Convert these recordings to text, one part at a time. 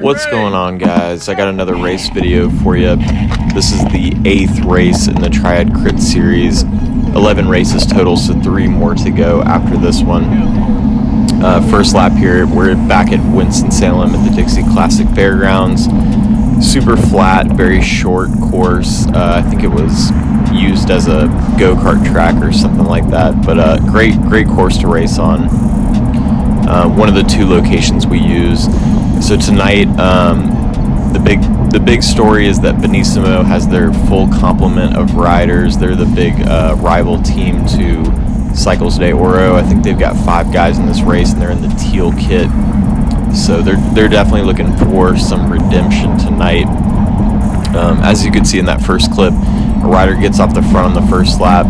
What's going on, guys? I got another race video for you. This is the 8th race in the Triad Crit Series. 11 races total, so 3 more to go after this one. First lap here, we're back at Winston-Salem at the Dixie Classic Fairgrounds. Super flat, very short course. I think it was used as a go-kart track or something like that, but great course to race on. One of the 2 locations we use. So tonight, the big story is that Benissimo has their full complement of riders. They're the big rival team to Cycles de Oro. I think they've got 5 guys in this race, and they're in the teal kit. So they're definitely looking for some redemption tonight. As you could see in that first clip, a rider gets off the front on the first lap.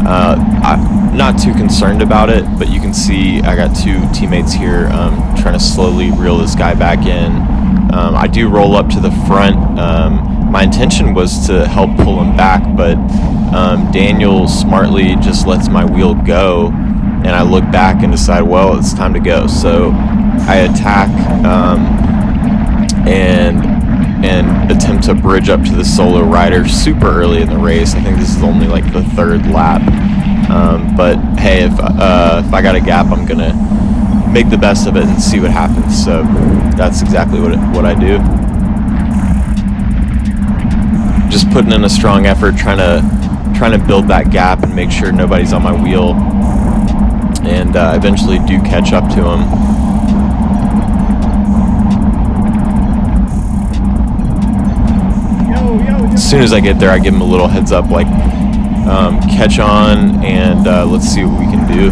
I'm not too concerned about it, but you can see I got 2 teammates here trying to slowly reel this guy back in. I do roll up to the front. My intention was to help pull him back, but Daniel smartly just lets my wheel go, and I look back and decide, well, it's time to go. So I attack and attempt to bridge up to the solo rider super early in the race. I think this is only like the 3rd lap. But hey, if I got a gap, I'm gonna make the best of it and see what happens. So that's exactly what I do. Just putting in a strong effort, trying to build that gap and make sure nobody's on my wheel, and eventually do catch up to him. As soon as I get there, I give him a little heads up, like catch on, and let's see what we can do.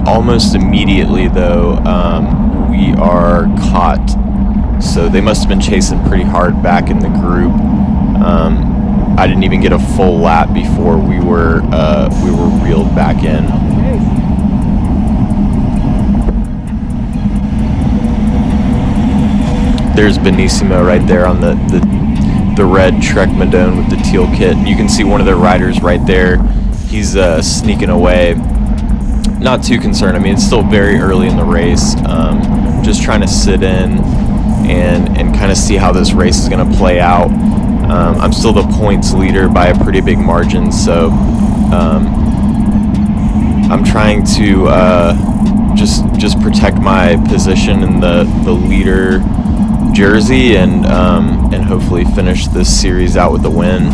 Almost immediately, though, we are caught. So they must have been chasing pretty hard back in the group. I didn't even get a full lap before we were reeled back in. There's Benissimo right there on the red Trek Madone with the teal kit. You can see one of their riders right there. He's sneaking away. Not too concerned. I mean, it's still very early in the race. Just trying to sit in and kind of see how this race is going to play out. I'm still the points leader by a pretty big margin, so I'm trying to just protect my position in the leader jersey and hopefully finish this series out with the win.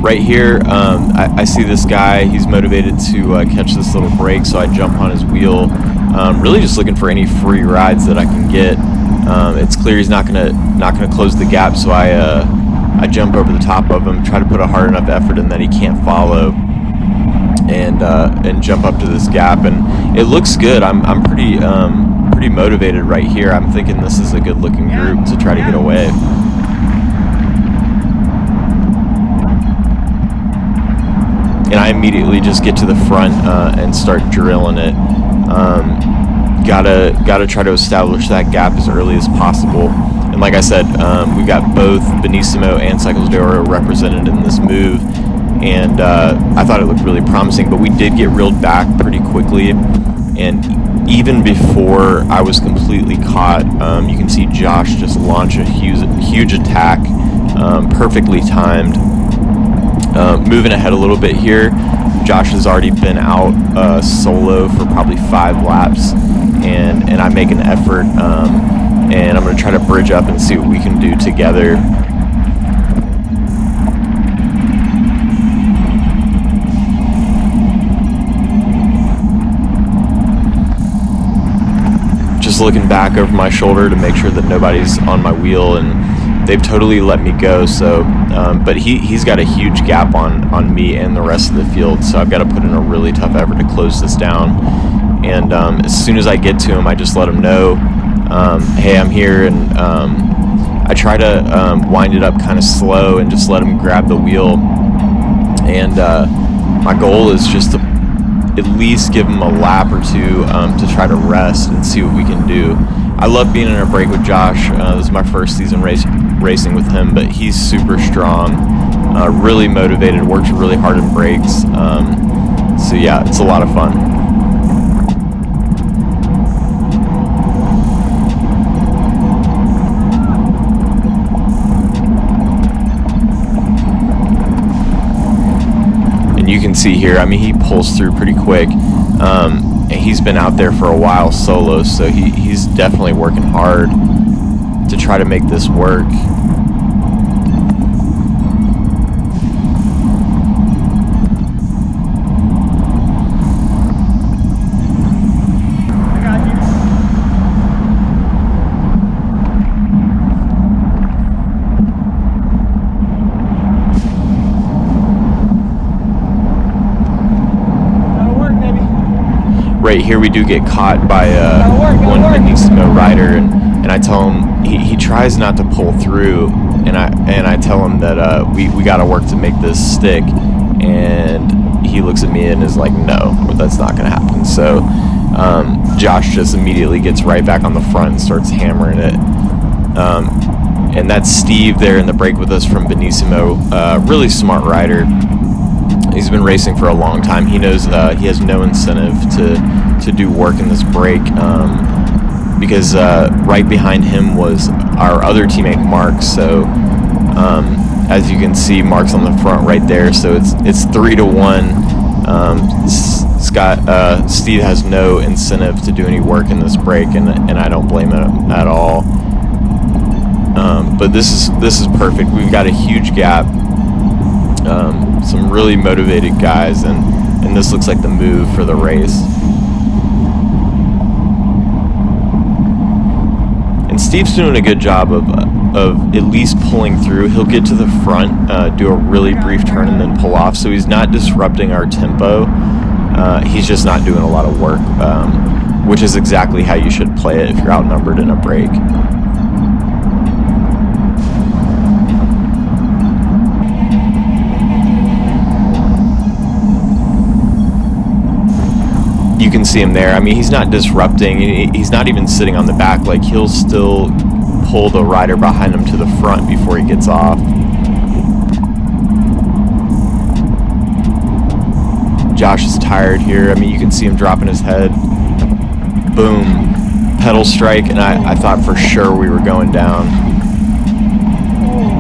Right here, I see this guy. He's motivated to catch this little break, so I jump on his wheel. Really just looking for any free rides that I can get. It's clear he's not gonna close the gap, so I jump over the top of him, try to put a hard enough effort in that he can't follow, and jump up to this gap. And it looks good. I'm pretty motivated right here. I'm thinking this is a good looking group to try to get away. And I immediately just get to the front and start drilling it. Gotta try to establish that gap as early as possible. And like I said, we got both Benissimo and Cycles de Oro represented in this move, and I thought it looked really promising. But we did get reeled back pretty quickly, and even before I was completely caught, you can see Josh just launch a huge attack, perfectly timed. Moving ahead a little bit here, Josh has already been out solo for probably 5 laps, and I make an effort, and I'm going to try to bridge up and see what we can do together. Just looking back over my shoulder to make sure that nobody's on my wheel, and they've totally let me go. So but he's got a huge gap on me and the rest of the field, so I've got to put in a really tough effort to close this down. And as soon as I get to him, I just let him know, hey, I'm here, and I try to wind it up kind of slow and just let him grab the wheel. And my goal is just to at least give him a lap or two to try to rest and see what we can do. I love being in a break with Josh. This is my first season racing with him, but he's super strong, really motivated, works really hard in breaks. So yeah, it's a lot of fun. You can see here, I mean, he pulls through pretty quick. And he's been out there for a while solo, so he's definitely working hard to try to make this work. Right here we do get caught by one Benissimo rider, and I tell him he tries not to pull through, and I tell him that we got to work to make this stick, and he looks at me and is like, no, that's not going to happen. So Josh just immediately gets right back on the front and starts hammering it. And that's Steve there in the break with us from Benissimo, really smart rider. He's been racing for a long time. He knows he has no incentive to do work in this break, because right behind him was our other teammate Mark. So as you can see, Mark's on the front right there. So it's 3-1. Steve has no incentive to do any work in this break, and I don't blame him at all. But this is perfect. We've got a huge gap. Some really motivated guys, and this looks like the move for the race. And Steve's doing a good job of at least pulling through. He'll get to the front, do a really brief turn, and then pull off. So he's not disrupting our tempo. He's just not doing a lot of work, which is exactly how you should play it if you're outnumbered in a break. You can see him there. I mean, he's not disrupting. He's not even sitting on the back. Like, he'll still pull the rider behind him to the front before he gets off. Josh is tired here. I mean, you can see him dropping his head. Boom. Pedal strike, and I thought for sure we were going down.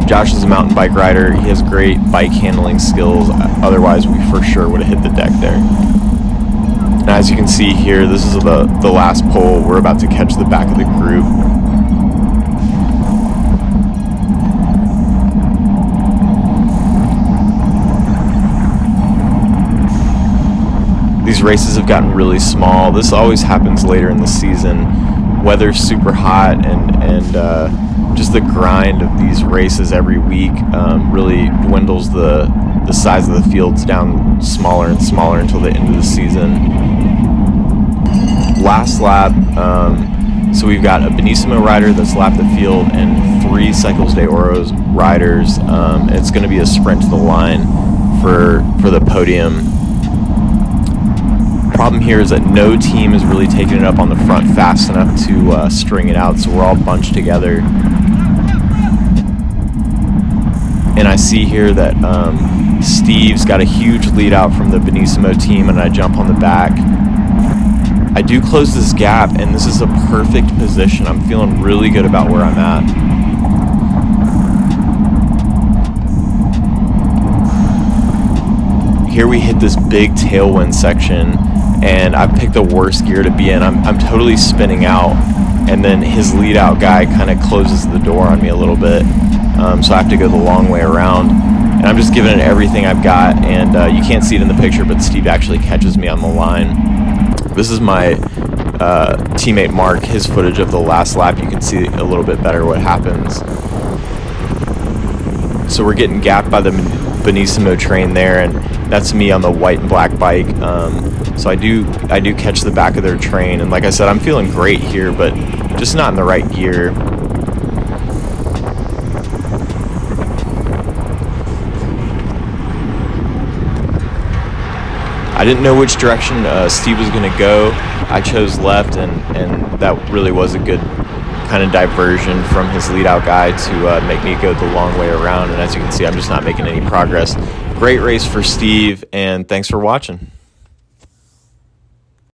Josh is a mountain bike rider. He has great bike handling skills. Otherwise, we for sure would have hit the deck there. And as you can see here, this is the last pole. We're about to catch the back of the group. These races have gotten really small. This always happens later in the season. Weather's super hot, and just the grind of these races every week really dwindles the size of the fields down smaller and smaller until the end of the season. Last lap, so we've got a Benissimo rider that's lapped the field and 3 Cycles de Oro's riders. It's going to be a sprint to the line for the podium. Problem here is that no team is really taking it up on the front fast enough to string it out, so we're all bunched together. And I see here that Steve's got a huge lead out from the Benissimo team, and I jump on the back. I do close this gap, and this is a perfect position. I'm feeling really good about where I'm at. Here we hit this big tailwind section, and I've picked the worst gear to be in. I'm totally spinning out, and then his lead out guy kind of closes the door on me a little bit, so I have to go the long way around. And I'm just giving it everything I've got, and you can't see it in the picture, but Steve actually catches me on the line. This is my teammate Mark, his footage of the last lap. You can see a little bit better what happens. So we're getting gapped by the Benissimo train there, and that's me on the white and black bike. So I do catch the back of their train, and like I said, I'm feeling great here, but just not in the right gear. I didn't know which direction Steve was going to go. I chose left, and that really was a good kind of diversion from his lead out guy to make me go the long way around. And as you can see, I'm just not making any progress. Great race for Steve, and thanks for watching.